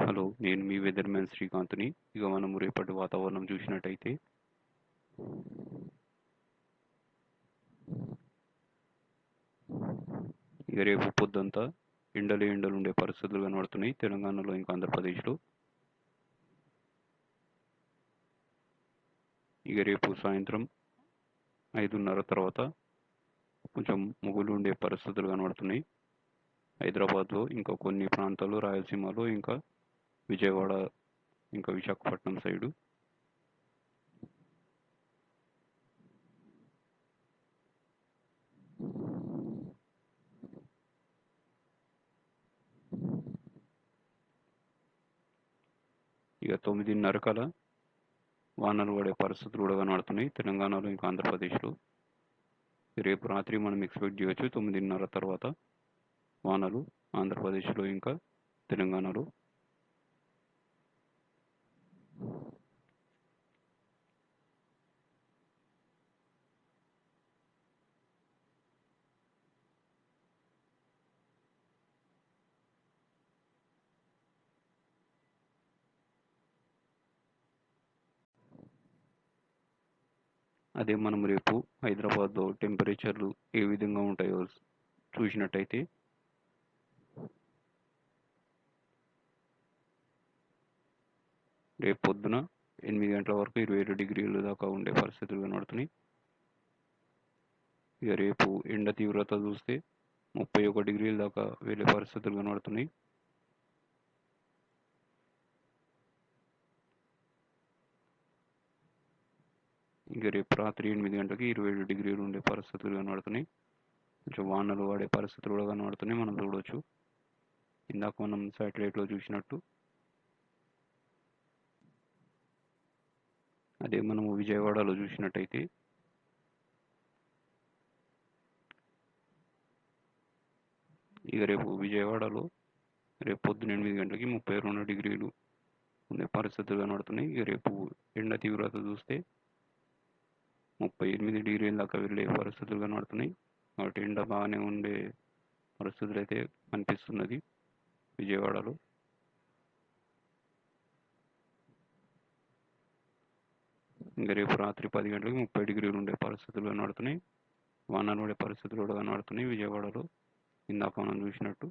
Hello! నేను మీ weather man శ్రీకాంత్‌ని. ఇక మనం రేపటి వాతావరణం చూసినట్టయితే ఇక రేపు పొద్దంతా ఎండలుండే పరిస్థితులు కనబడుతున్నాయి తెలంగాణలో ఇంకా ఆంధ్రప్రదేశ్‌లో. ఇక రేపు సాయంత్రం 5:30 తర్వాత కొంచెం మబ్బులు ఉండే పరిస్థితులు కనబడుతున్నాయి. హైదరాబాద్‌లో, ఇంకా కొన్ని ప్రాంతాలు రాయలసీమలో, ఇంకా విజయవాడ, ఇంకా విశాఖపట్నం సైడు. ఇక 9:30 కల్లా వానలు పడే పరిస్థితులు కూడా కనబడుతున్నాయి తెలంగాణలో, ఇంకా ఆంధ్రప్రదేశ్‌లో. రేపు రాత్రి మనం ఎక్స్పెక్ట్ చేయొచ్చు 9:30 తర్వాత వానలు ఆంధ్రప్రదేశ్‌లో, ఇంకా తెలంగాణలో. అదే మనం రేపు హైదరాబాద్లో టెంపరేచర్లు ఏ విధంగా ఉంటాయో చూసినట్టయితే రేపు పొద్దున 8 గంటల వరకు 27 డిగ్రీల దాకా ఉండే పరిస్థితులు కనబడుతున్నాయి. ఇక రేపు ఎండ తీవ్రత చూస్తే 31 డిగ్రీల దాకా వెళ్ళే పరిస్థితులు కనబడుతున్నాయి. ఇక రేపు రాత్రి 8 గంటలకి 27 డిగ్రీలు ఉండే పరిస్థితులు కనబడుతున్నాయి. కొంచెం వానలు పడే పరిస్థితులు కూడా కనబడుతున్నాయి, మనం చూడవచ్చు. ఇందాక మనం శాటిలైట్లో చూసినట్టు. అదే మనము విజయవాడలో చూసినట్టయితే ఇక రేపు విజయవాడలో రేపు పొద్దున 8 గంటలకి 32 డిగ్రీలు ఉండే పరిస్థితులు కనబడుతున్నాయి. ఇక రేపు ఎండ తీవ్రత చూస్తే 38 డిగ్రీల దాకా వెళ్ళే పరిస్థితులు కనబడుతున్నాయి. కాబట్టి ఎండ బాగానే ఉండే పరిస్థితులు అయితే కనిపిస్తున్నది విజయవాడలో. ఇంకా రేపు రాత్రి 10 గంటలకు 30 డిగ్రీలు ఉండే పరిస్థితులు కనబడుతున్నాయి. వానలు పడే పరిస్థితులు కూడా కనబడుతున్నాయి విజయవాడలో, ఇందాక మనం చూసినట్టు.